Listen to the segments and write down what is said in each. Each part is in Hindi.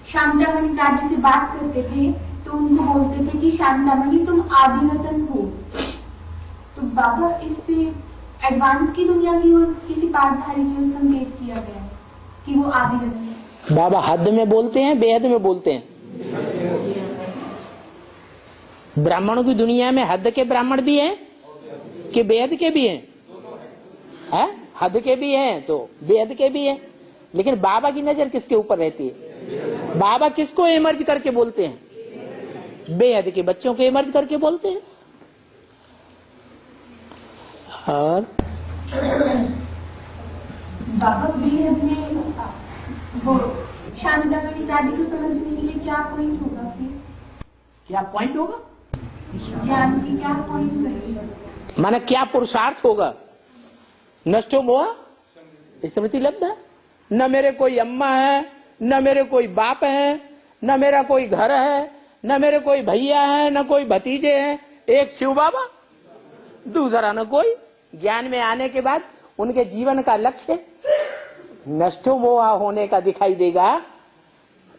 शांतामणि दादी से बात करते थे तो उनको बोलते थे कि शांतामणि तुम आदि रतन हो। तो बाबा इससे एडवांस की दुनिया की ओर किसी पाठधारी की ओर संकेत किया गया है कि वो आदि रतन है। बाबा हद में बोलते हैं, बेहद में बोलते हैं। ब्राह्मणों की दुनिया में हद के ब्राह्मण भी हैं कि बेहद के भी हैं? है? हद के भी हैं तो बेहद के भी हैं। लेकिन बाबा की नजर किसके ऊपर रहती है? बाबा किसको इमर्ज करके बोलते हैं? बेहद के बच्चों को इमर्ज करके बोलते हैं। और बाबा बेहद में वो शांतामणि दादी को समझने के लिए क्या पॉइंट होगा फिर? क्या पॉइंट होगा? ज्ञान की क्या पॉइंट होगा? माने क्या पुरुषार्थ होगा? नष्टो मोह स्मृति लब्धा। न मेरे कोई अम्मा है, न मेरे कोई बाप है, न मेरा कोई घर है, न मेरे कोई भैया है, न कोई भतीजे हैं, एक शिव बाबा, दूसरा न कोई। ज्ञान में आने के बाद उनके जीवन का लक्ष्य नष्टो मोह होने का दिखाई देगा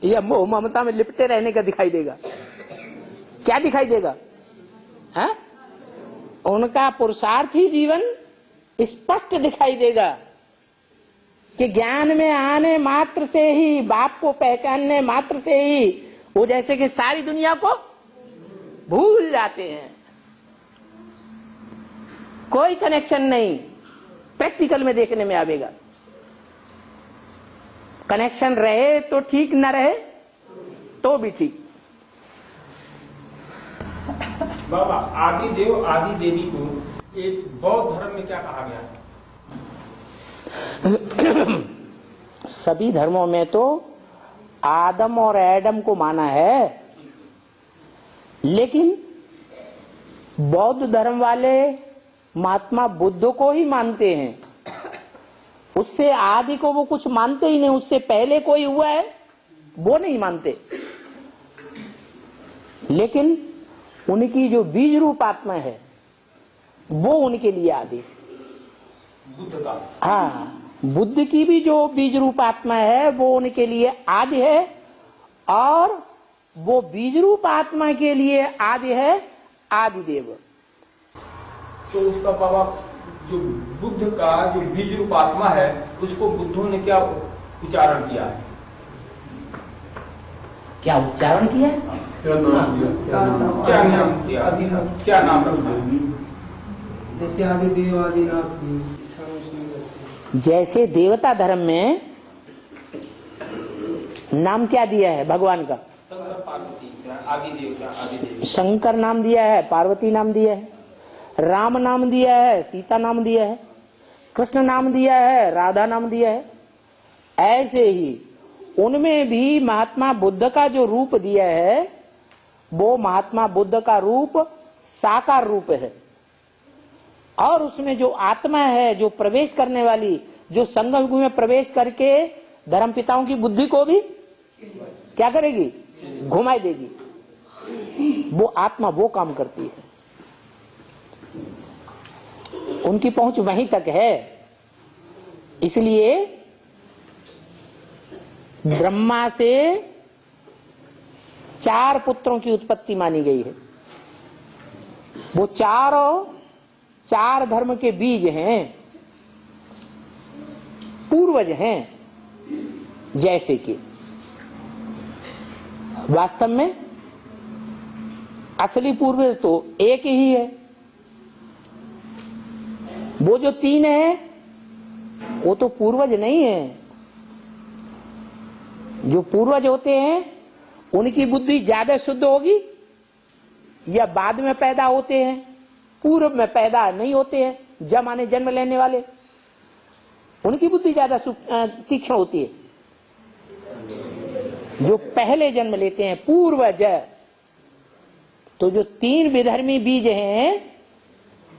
या मोह ममता में लिपटे रहने का दिखाई देगा? क्या दिखाई देगा? है? उनका पुरुषार्थ ही जीवन स्पष्ट दिखाई देगा कि ज्ञान में आने मात्र से ही, बाप को पहचानने मात्र से ही वो जैसे कि सारी दुनिया को भूल जाते हैं। कोई कनेक्शन नहीं। प्रैक्टिकल में देखने में आवेगा। कनेक्शन रहे तो ठीक, न रहे तो भी ठीक। बाबा आदि देव आदि देवी को एक बौद्ध धर्म में क्या कहा गया है? सभी धर्मों में तो आदम और एडम को माना है, लेकिन बौद्ध धर्म वाले महात्मा बुद्ध को ही मानते हैं। उससे आदि को वो कुछ मानते ही नहीं। उससे पहले कोई हुआ है वो नहीं मानते। लेकिन उनकी जो बीज रूप आत्मा है वो उनके लिए आदि। बुद्ध का? हाँ, बुद्ध की भी जो बीज रूप आत्मा है वो उनके लिए आदि है, और वो बीज रूप आत्मा के लिए आदि है आदिदेव। तो उसका बाबा जो बुद्ध का जो बीज रूप आत्मा है उसको बुद्धों ने क्या उच्चारण किया है? क्या उच्चारण किया? क्या नाम दिया? क्या नाम रखा? जैसे आदिदेव आदिनाथ, जैसे देवता धर्म में नाम क्या दिया है भगवान का? शंकर पार्वती, आदिदेव। शंकर नाम दिया है, पार्वती नाम दिया है, राम नाम दिया है, सीता नाम दिया है, कृष्ण नाम दिया है, राधा नाम दिया है। ऐसे ही उनमें भी महात्मा बुद्ध का जो रूप दिया है वो महात्मा बुद्ध का रूप साकार रूप है। और उसमें जो आत्मा है, जो प्रवेश करने वाली, जो संगम युग में प्रवेश करके धर्म पिताओं की बुद्धि को भी क्या करेगी? घुमाई देगी। वो आत्मा वो काम करती है। उनकी पहुंच वहीं तक है। इसलिए ब्रह्मा से 4 पुत्रों की उत्पत्ति मानी गई है। वो चारों 4 धर्म के बीज हैं, पूर्वज हैं। जैसे कि वास्तव में असली पूर्वज तो एक ही है। वो जो 3 है वो तो पूर्वज नहीं है। जो पूर्वज होते हैं उनकी बुद्धि ज्यादा शुद्ध होगी या बाद में पैदा होते हैं? पूर्व में पैदा नहीं होते हैं, जमाने जन्म लेने वाले, उनकी बुद्धि ज्यादा तीक्ष्ण होती है। जो पहले जन्म लेते हैं पूर्वज, तो जो 3 विधर्मी बीज हैं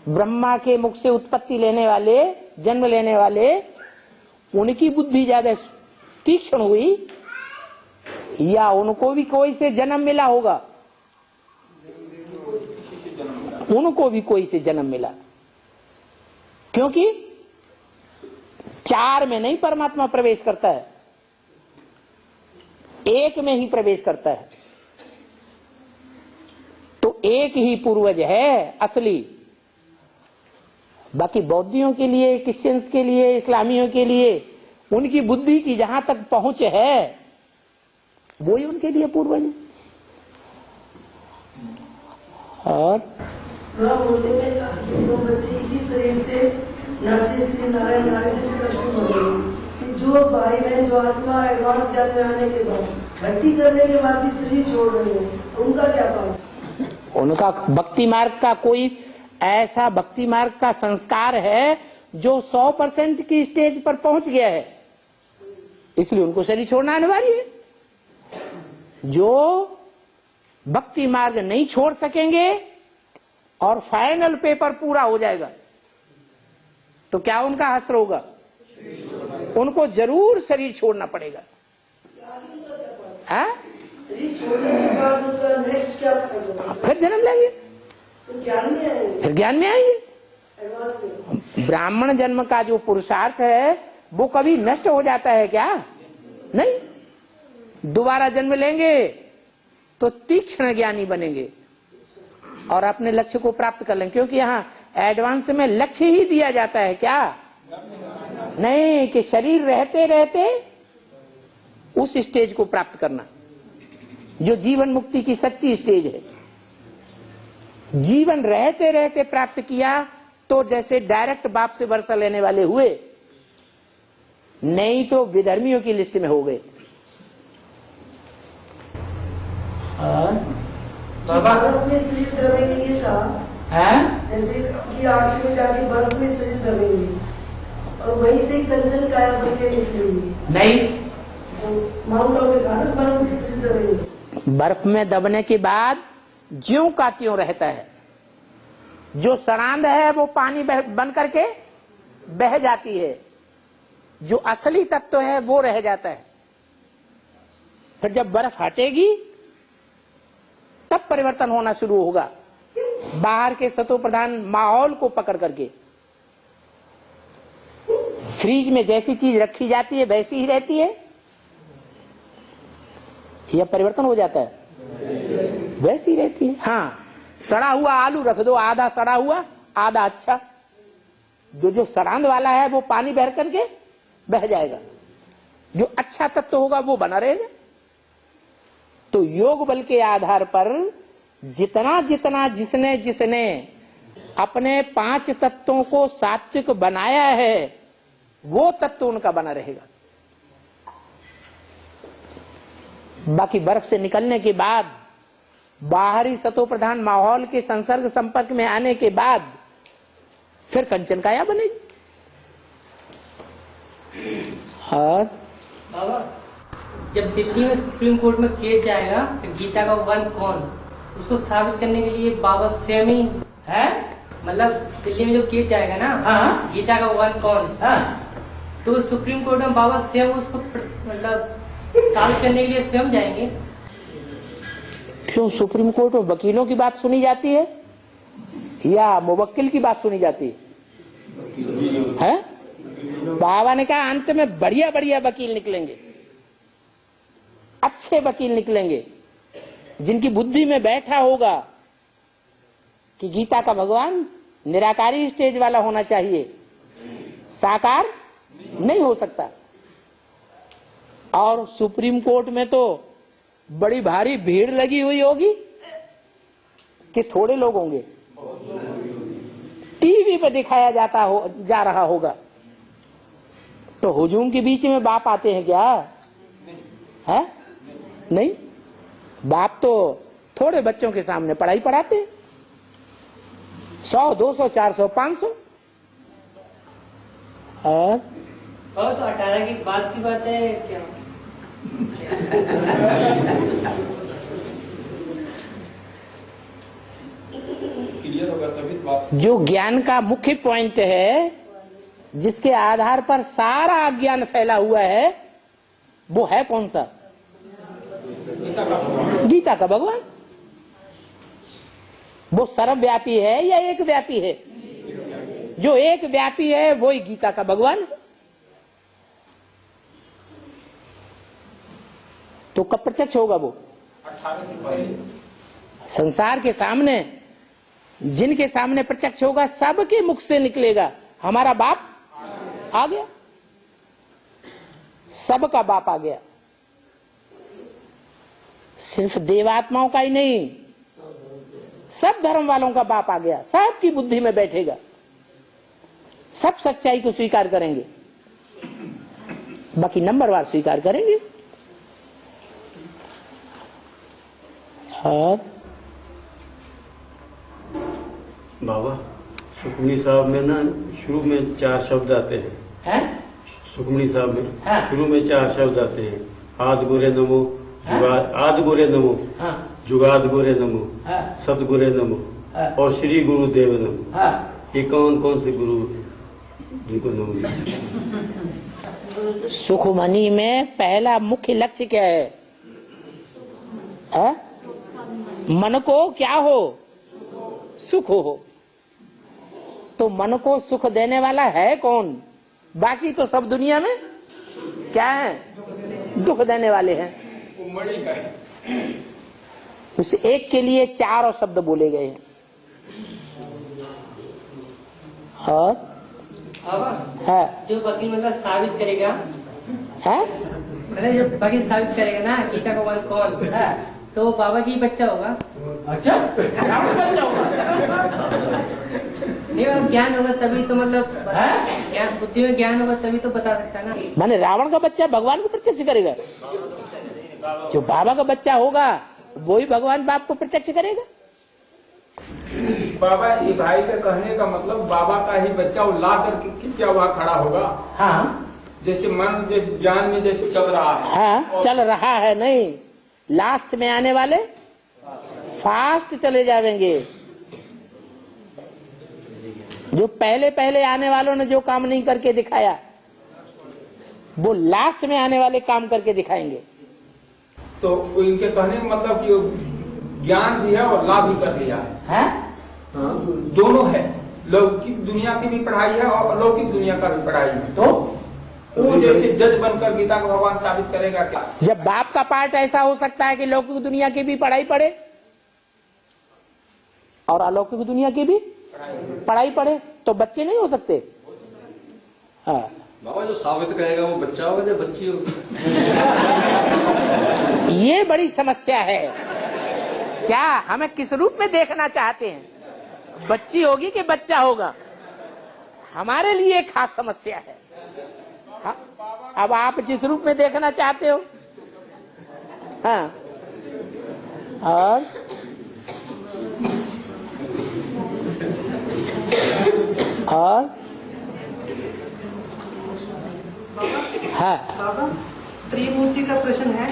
ब्रह्मा के मुख से उत्पत्ति लेने वाले, जन्म लेने वाले, उनकी बुद्धि ज्यादा तीक्ष्ण हुई या उनको भी कोई से जन्म मिला होगा? उनको भी कोई से जन्म मिला, क्योंकि 4 में नहीं परमात्मा प्रवेश करता है, एक में ही प्रवेश करता है। तो एक ही पूर्वज है असली। बाकी बौद्धियों के लिए, क्रिश्चियंस के लिए, इस्लामियों के लिए उनकी बुद्धि की जहां तक पहुंच है वो ही उनके लिए पूर्वज है। और बोलते हैं दो बच्चे इसी शरीर से नर से नारायण, नारायण से कृष्ण बने। जो भाई बहन जो आत्मा एडवांस जन्म में आने के बाद भक्ति करने के बाद भी शरीर छोड़ रहे हैं, उनका क्या काम? उनका भक्ति मार्ग का कोई ऐसा भक्ति मार्ग का संस्कार है जो 100% की स्टेज पर पहुंच गया है, इसलिए उनको शरीर छोड़ना अनिवार्य है। जो भक्ति मार्ग नहीं छोड़ सकेंगे और फाइनल पेपर पूरा हो जाएगा तो क्या उनका हश्र होगा? उनको जरूर शरीर छोड़ना पड़ेगा। शरीर छोड़ने के बाद उनका नेक्स्ट क्या होगा? फिर जन्म लेंगे, तो ज्ञान में आएंगे, फिर ज्ञान में आएंगे। एडवांस में। ब्राह्मण जन्म का जो पुरुषार्थ है वो कभी नष्ट हो जाता है क्या? नहीं, दोबारा जन्म लेंगे तो तीक्ष्ण ज्ञानी बनेंगे और अपने लक्ष्य को प्राप्त कर लेंगे। क्योंकि यहाँ एडवांस में लक्ष्य ही दिया जाता है क्या? नहीं, कि शरीर रहते रहते उस स्टेज को प्राप्त करना जो जीवन मुक्ति की सच्ची स्टेज है। जीवन रहते रहते प्राप्त किया तो जैसे डायरेक्ट बाप से वर्षा लेने वाले हुए, नहीं तो विधर्मियों की लिस्ट में हो गए। बर्फ में शरीर दबेंगे ये था, जैसे कि आश्रम में जाके बर्फ में शरीर दबेंगे और वहीं से कंचन काया बन के निकलेंगे। नहीं, जो माउंट आबू में था ना, बर्फ में शरीर दबेंगे। बर्फ में दबने के बाद ज्यों का त्यों रहता है। जो सड़ांध है वो पानी बन करके बह जाती है, जो असली तत्व है वो रह जाता है। फिर जब बर्फ हटेगी तब परिवर्तन होना शुरू होगा, बाहर के सतो प्रधान माहौल को पकड़ करके। फ्रीज में जैसी चीज रखी जाती है वैसी ही रहती है या परिवर्तन हो जाता है? वैसी रहती है। हाँ, सड़ा हुआ आलू रख दो, आधा सड़ा हुआ आधा अच्छा, जो सड़ांध वाला है वो पानी बह करके बह जाएगा, जो अच्छा तत्व होगा वो बना रहेगा। तो योग बल के आधार पर जितना जितना जिसने जिसने अपने 5 तत्वों को सात्विक बनाया है वो तत्व उनका बना रहेगा। बाकी बर्फ से निकलने के बाद, बाहरी सतो प्रधान माहौल के संसर्ग संपर्क में आने के बाद फिर कंचन काया बनेगी। और बाबा, जब दिल्ली में सुप्रीम कोर्ट में केस जाएगा तो गीता का वन कौन, उसको साबित करने के लिए बाबा स्वयं ही है। मतलब दिल्ली में जो केस जाएगा ना, हाँ, गीता का वन कौन, हाँ, तो सुप्रीम कोर्ट में बाबा स्वयं उसको मतलब साबित करने के लिए स्वयं जाएंगे। क्यों सुप्रीम कोर्ट में वकीलों की बात सुनी जाती है या मुवक्किल की बात सुनी जाती है? बाबा ने कहा अंत में बढ़िया बढ़िया वकील निकलेंगे, अच्छे वकील निकलेंगे, जिनकी बुद्धि में बैठा होगा कि गीता का भगवान निराकारी स्टेज वाला होना चाहिए, साकार नहीं हो सकता। और सुप्रीम कोर्ट में तो बड़ी भारी भीड़ लगी हुई होगी कि थोड़े लोग होंगे। टीवी पे दिखाया जा रहा होगा तो हुजूम के बीच में बाप आते हैं क्या? है नहीं, बाप तो थोड़े बच्चों के सामने पढ़ाई पढ़ाते हैं, 100, 200, 400, 500। और तो 18 की बात की बात है क्या? क्लियर होगा तभी बात। जो ज्ञान का मुख्य पॉइंट है, जिसके आधार पर सारा अज्ञान फैला हुआ है, वो है कौन सा? गीता का भगवान। वो सर्वव्यापी है या एक व्यापी है? जो एक व्यापी है वही गीता का भगवान है। तो कब प्रत्यक्ष होगा वो? 18 से पहले। संसार के सामने जिनके सामने प्रत्यक्ष होगा सबके मुख से निकलेगा हमारा बाप आ गया, सबका बाप आ गया। सिर्फ देवात्माओं का ही नहीं, सब धर्म वालों का बाप आ गया, सबकी बुद्धि में बैठेगा, सब सच्चाई को स्वीकार करेंगे, बाकी नंबरवार स्वीकार करेंगे। और बाबा सुखमनी साहब में ना शुरू में 4 शब्द आते हैं। सुखमनी साहब में शुरू में 4 शब्द आते हैं। आद गुरे नमो, आद गुरे नमो, जुगाद गुरे नमो, सतगुरे नमो और श्री गुरुदेव नमो। ये कौन कौन से गुरु जिनको नमो? सुखमनी में पहला मुख्य लक्ष्य क्या है? मन को क्या हो? सुख हो। तो मन को सुख देने वाला है कौन? बाकी तो सब दुनिया में क्या है? दुख देने वाले हैं। उस एक के लिए 4 और शब्द बोले गए हैं। और है जो वकील मतलब साबित करेगा है मैंने जो वकील साबित करेगा ना गीता का वन कौन है, तो बाबा की बच्चा होगा। अच्छा बच्चा होगा। नहीं मतलब ज्ञान होगा तभी तो, मतलब ज्ञान बुद्धि में ज्ञान होगा तभी तो बता सकता ना। माने रावण का बच्चा भगवान को प्रत्यक्ष करेगा? जो बाबा का बच्चा होगा वही भगवान बाप को प्रत्यक्ष करेगा। बाबा ये भाई का कहने का मतलब बाबा का ही बच्चा वो ला करके क्या वहाँ खड़ा होगा? हाँ जैसे मन जैसे ज्ञान में जैसे चल रहा है। हाँ चल रहा है, नहीं लास्ट में आने वाले फास्ट चले जाएंगे। जो पहले पहले आने वालों ने जो काम नहीं करके दिखाया वो लास्ट में आने वाले काम करके दिखाएंगे। तो इनके कहने का मतलब कि ज्ञान भी है और लाभ भी कर लिया है। दोनों है, लौकिक दुनिया की भी पढ़ाई है और अलौकिक दुनिया का भी पढ़ाई है। तो वो जैसे जज बनकर गीता को भगवान साबित करेगा क्या? जब बाप का पार्ट ऐसा हो सकता है कि लौकिक दुनिया की भी पढ़ाई पढ़े और अलौकिक दुनिया की भी पढ़ाई पढ़े, तो बच्चे नहीं हो सकते? हाँ बाबा जो साबित करेगा वो बच्चा होगा या बच्ची होगी? ये बड़ी समस्या है। क्या हमें किस रूप में देखना चाहते हैं? बच्ची होगी कि बच्चा होगा? हमारे लिए खास समस्या है। हाँ? अब आप जिस रूप में देखना चाहते हो। हाँ और हाँ बाबा त्रिमूर्ति का प्रश्न है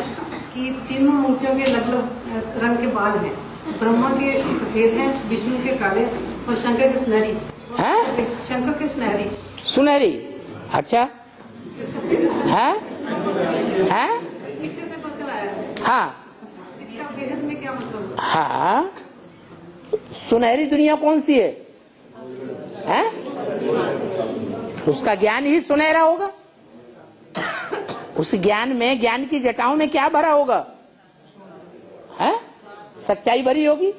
कि तीनों मूर्तियों के अलग अलग रंग के बाल हैं। ब्रह्मा के सफेद हैं, विष्णु के काले और शंकर के सुनहरी। शंकर के सुनहरी सुनहरी। अच्छा है पीछे से क्वेश्चन आया है। हाँ इसका बेहद में क्या मतलब? हाँ सुनहरी दुनिया कौन सी है? उसका ज्ञान ही सुनहरा होगा। उस ज्ञान में, ज्ञान की जटाओं में क्या भरा होगा? है सच्चाई भरी होगी,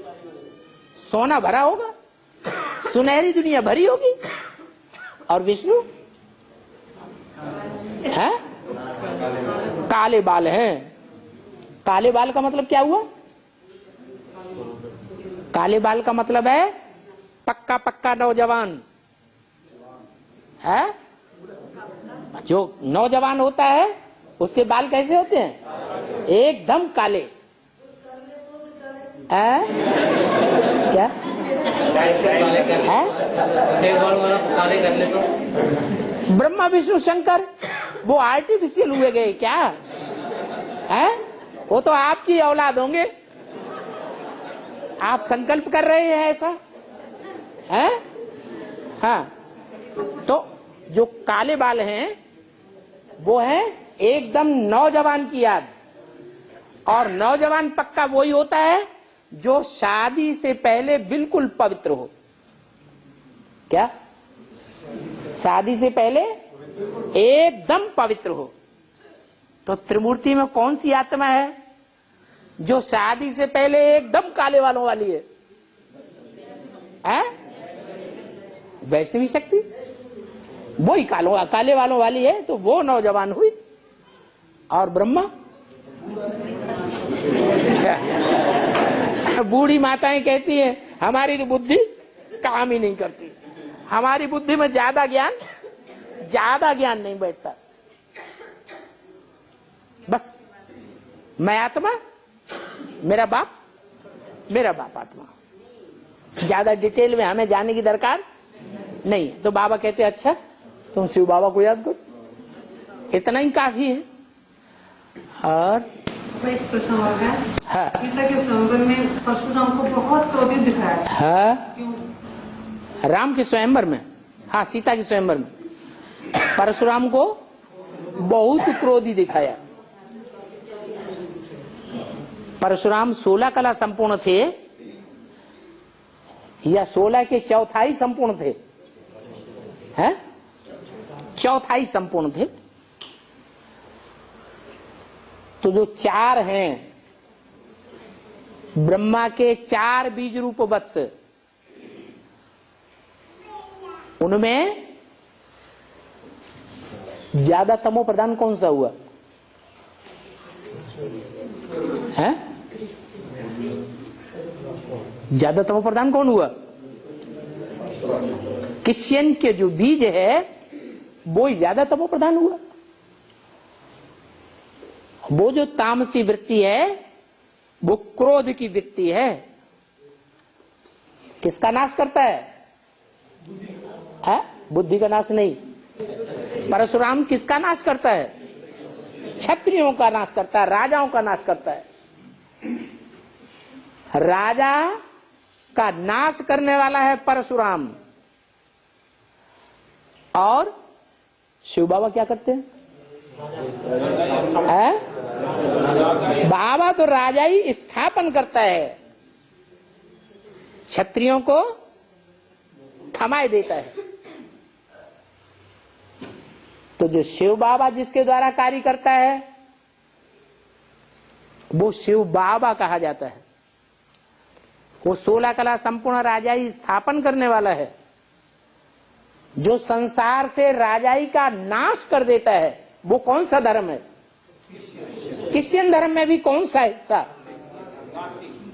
सोना भरा होगा, सुनहरी दुनिया भरी होगी। और विष्णु है काले बाल हैं। काले बाल का मतलब क्या हुआ? काले बाल का मतलब है पक्का पक्का नौजवान है। जो नौजवान होता है उसके बाल कैसे होते हैं? एकदम काले। क्या है? ब्रह्मा विष्णु शंकर वो आर्टिफिशियल हुए गए क्या है? वो तो आपकी औलाद होंगे। आप संकल्प कर रहे हैं ऐसा है? हाँ तो जो काले बाल हैं वो है एकदम नौजवान की याद। और नौजवान पक्का वही होता है जो शादी से पहले बिल्कुल पवित्र हो। क्या? शादी से पहले एकदम पवित्र हो। तो त्रिमूर्ति में कौन सी आत्मा है? जो शादी से पहले एकदम काले वालों वाली है, वैष्णवी शक्ति वही काले वालों वाली है, तो वो नौजवान हुई। और ब्रह्मा बूढ़ी माताएं कहती हैं हमारी तो बुद्धि काम ही नहीं करती, हमारी बुद्धि में ज्यादा ज्ञान नहीं बैठता। बस मैं आत्मा, मेरा बाप आत्मा। ज्यादा डिटेल में हमें जाने की दरकार नहीं। तो बाबा कहते अच्छा तुम शिव बाबा को याद करो, इतना ही काफी है। और एक प्रश्न और है। हाँ। गीता के स्वयंवर में परशुराम को बहुत क्रोधित दिखाया। हाँ। क्यों? राम के स्वयंवर में, हाँ सीता के स्वयंवर में परशुराम को बहुत क्रोधी दिखाया। परशुराम 16 कला संपूर्ण थे या 16 के चौथाई संपूर्ण थे? हैं? चौथाई संपूर्ण थे। तो जो 4 हैं, ब्रह्मा के 4 बीज रूप वत्स, उनमें ज्यादा तमो प्रधान कौन सा हुआ है? ज्यादा तमो प्रधान कौन हुआ? किश्यन के जो बीज है वो ही ज्यादा तमो प्रधान हुआ। वो जो तामसी वृत्ति है वो क्रोध की वृत्ति है। किसका नाश करता है? बुद्धि का नाश नहीं। परशुराम किसका नाश करता है? क्षत्रियों का नाश करता है, राजाओं का नाश करता है। राजा का नाश करने वाला है परशुराम। और शिव बाबा क्या करते हैं? बाबा तो राजा ही स्थापन करता है, क्षत्रियों को थमाए देता है। तो जो शिव बाबा जिसके द्वारा कार्य करता है वो शिव बाबा कहा जाता है। वो 16 कला संपूर्ण राजाई स्थापन करने वाला है। जो संसार से राजाई का नाश कर देता है वो कौन सा धर्म है? क्रिश्चियन धर्म में भी कौन सा हिस्सा?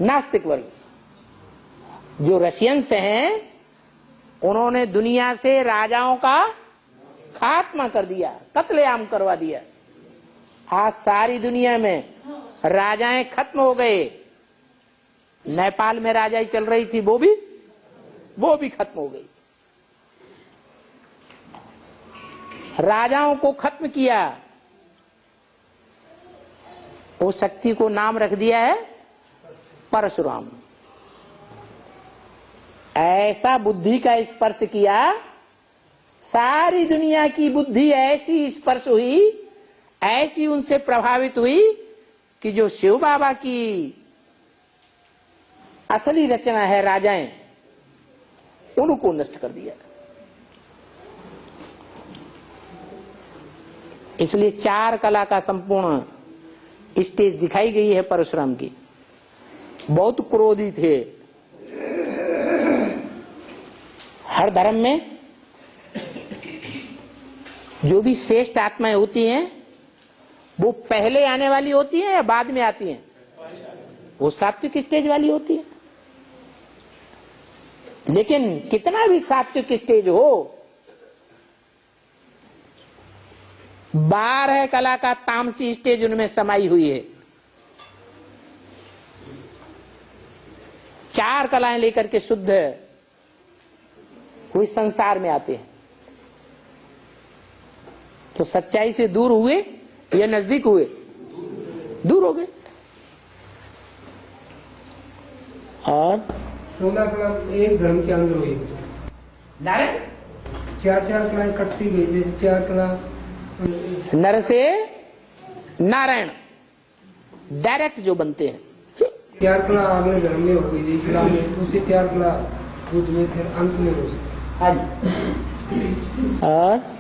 नास्तिक वर्ग। जो रशियंस हैं उन्होंने दुनिया से राजाओं का खात्मा कर दिया, कत्लेआम करवा दिया। आज सारी दुनिया में राजाएं खत्म हो गए। नेपाल में राजाई चल रही थी, वो भी खत्म हो गई। राजाओं को खत्म किया। वो शक्ति को नाम रख दिया है परशुराम। ऐसा बुद्धि का स्पर्श किया, सारी दुनिया की बुद्धि ऐसी स्पर्श हुई, ऐसी उनसे प्रभावित हुई कि जो शिव बाबा की असली रचना है राजाएं, उनको नष्ट कर दिया। इसलिए 4 कला का संपूर्ण स्टेज दिखाई गई है परशुराम की। बहुत क्रोधी थे। हर धर्म में जो भी श्रेष्ठ आत्माएं होती हैं वो पहले आने वाली होती हैं या बाद में आती हैं? वो सात्विक स्टेज वाली होती है। लेकिन कितना भी सात्विक स्टेज हो, 12 कला का तामसी स्टेज उनमें समाई हुई है। 4 कलाएं लेकर के शुद्ध हुई संसार में आते हैं। तो सच्चाई से दूर हुए या नजदीक हुए? दूर हो गए। और 16 कला एक धर्म के अंदर हुई। नारायण 4 कलाएं कटती गई। जैसे 4 कला नर से नारायण डायरेक्ट जो बनते हैं। 4 कला अगले धर्म में हो गई, इस्लाम में। उससे 4 कला बुद्ध में, फिर अंत में हो सकती। और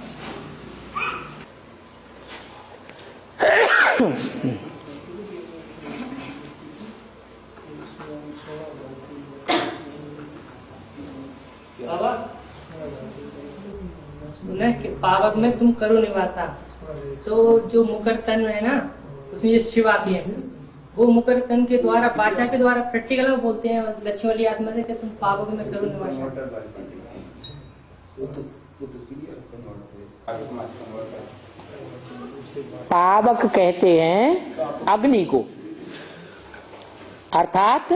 पावक में तुम करो निवासा। तो जो मुकर तन है ना, उसमें ये शिव आती है, वो मुकर तन के द्वारा, वाचा के द्वारा प्रैक्टिकल में बोलते हैं लक्ष्मी वाली आत्मा से कि तुम पावक में करो निवासा। पावक कहते हैं अग्नि को, अर्थात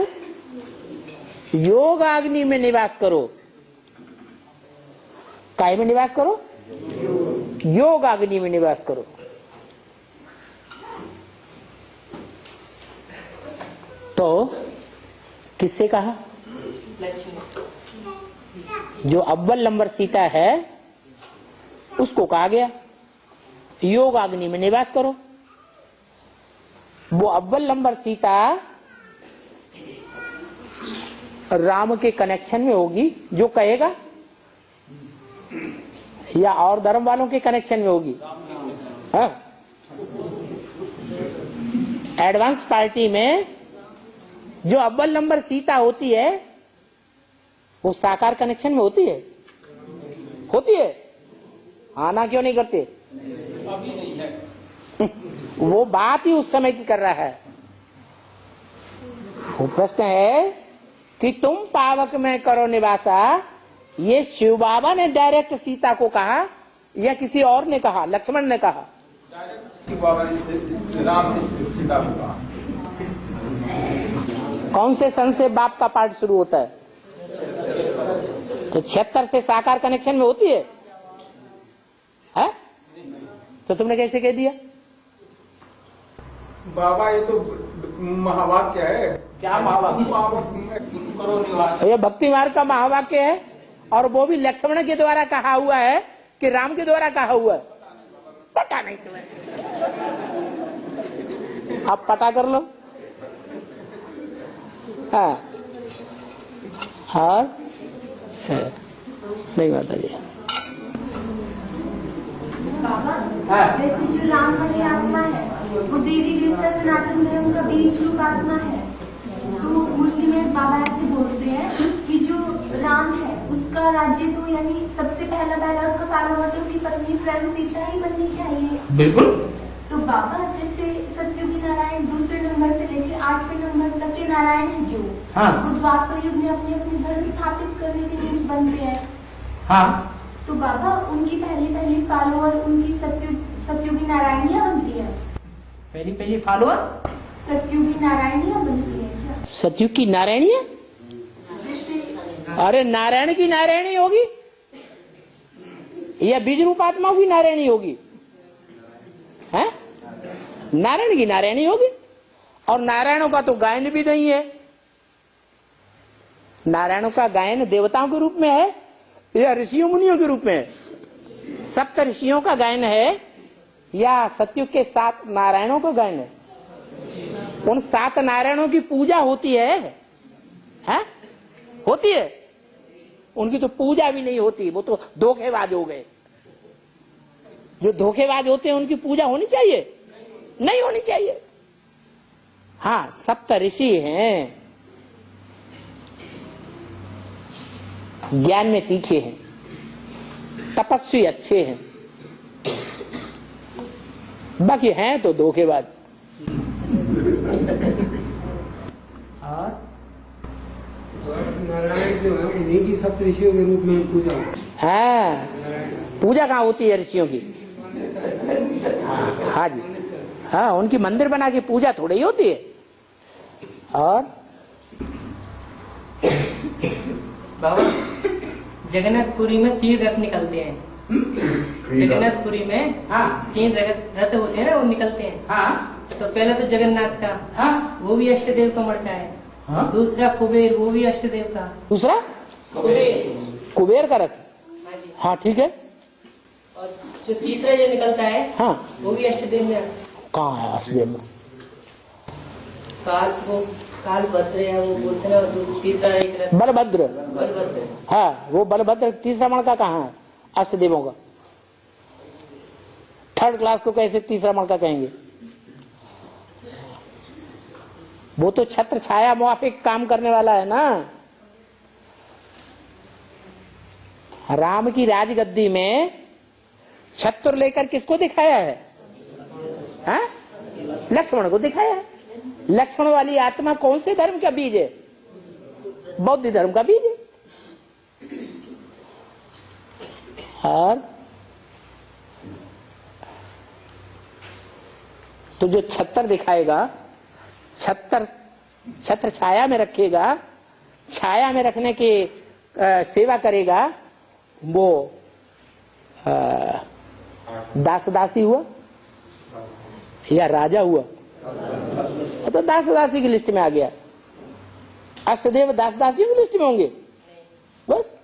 योग अग्नि में निवास करो। काय में निवास करो? योग अग्नि में निवास करो। तो किससे कहा? जो अव्वल नंबर सीता है उसको कहा गया योग अग्नि में निवास करो। वो अव्वल नंबर सीता राम के कनेक्शन में होगी जो कहेगा, या और धर्म वालों के कनेक्शन में होगी? हाँ? एडवांस पार्टी में जो अव्वल नंबर सीता होती है वो साकार कनेक्शन में होती है? होती है? आना क्यों नहीं करते? अभी नहीं है। वो बात ही उस समय की कर रहा है। वो प्रश्न है कि तुम पावक में करो निवासा, ये शिव बाबा ने डायरेक्ट सीता को कहा या किसी और ने कहा? लक्ष्मण ने कहा? डायरेक्ट शिव बाबा ने, राम ने सीता को कहा। कौन से सन से बाप का पार्ट शुरू होता है? तो 76 से साकार कनेक्शन में होती है? तो तुमने कैसे कह दिया? बाबा ये तो महावाक्य है। क्या महावाक्य? करो निवास। ये भक्ति मार्ग का महावाक्य है, और वो भी लक्ष्मण के द्वारा कहा हुआ है कि राम के द्वारा कहा हुआ है? पता नहीं तुम्हें। आप पता कर लो। हाँ, और नहीं माता जी। बाबा, जैसे जो राम वाली आत्मा है वो देवी देवता सनातन धर्म का बीज रूप आत्मा है, तो मुस्लिम में बाबा ऐसे बोलते हैं कि जो राम है उसका राज्य तो यानी सबसे पहला उसका फॉलोवर तो उसकी पत्नी स्वयं सीता ही बननी चाहिए। बिल्कुल। तो बाबा जैसे सत्ययुगी नारायण दूसरे नंबर से लेकर 8वें नंबर तक के नारायण है जो, वो द्वापर युग में अपने अपने धर्म स्थापित करने के लिए बनते हैं। हाँ। तो बाबा उनकी पहली फॉलोअर उनकी सत्ययुगी नारायणियां बनती है। पहली फॉलोअर सत्ययुगी नारायणियां बनती है क्या? सतयुग की नारायणियां? अरे नारायण की नारायणी होगी या बीज रूपात्मा की नारायणी होगी? है? नारायण की नारायणी होगी। और नारायणों का तो गायन भी नहीं है। नारायणों का गायन देवताओं के रूप में है या ऋषियों मुनियों के रूप में है? सप्त ऋषियों का गायन है या सतयुग के 7 नारायणों का गायन है? उन 7 नारायणों की पूजा होती है? होती है? उनकी तो पूजा भी नहीं होती, वो तो धोखेबाज हो गए। जो धोखेबाज होते हैं उनकी पूजा होनी चाहिए? नहीं होनी चाहिए। हाँ, सप्त ऋषि हैं, ज्ञान में तीखे हैं, तपस्वी अच्छे हैं, बाकी हैं तो धोखेबाज। नारायण जो है उन्हीं की सप्त ऋषियों के रूप में पूजा है। पूजा कहाँ होती है ऋषियों की? हाँ जी, हाँ, उनकी मंदिर बना के पूजा थोड़ी ही होती है। और बाबा जगन्नाथपुरी में 3 रथ निकलते हैं। जगन्नाथपुरी में 3 रथ होते हैं ना, वो निकलते हैं। तो पहले तो जगन्नाथ का, वो भी अष्टदेव का मड़का है। दूसरा कुबेर, वो भी अष्टदेव का। दूसरा कुबेर का रथ? हाँ ठीक है। और जो तीसरा जो निकलता है, वो भी अष्टदेव में। कहाँ है अष्टदेव में? काल भद्र है, वो बोलते हैं। और तीसरा एक रथ बलभद्र। हाँ, वो बलभद्र तीसरा मणका कहाँ है अष्टदेवों का? 3rd क्लास को कैसे तीसरा मणका कहेंगे? वो तो छत्र छाया मुआफिक काम करने वाला है ना। राम की राजगद्दी में छत्र लेकर किसको दिखाया है? हाँ? लक्ष्मण को दिखाया है। लक्ष्मण वाली आत्मा कौन से धर्म का बीज है? बौद्ध धर्म का बीज है। और तो जो छत्र दिखाएगा, छत्र छाया में रखेगा, छाया में रखने की सेवा करेगा, वो दास दासी हुआ या राजा हुआ? तो दास दासी की लिस्ट में आ गया। अष्टदेव दास दासियों की लिस्ट में होंगे बस।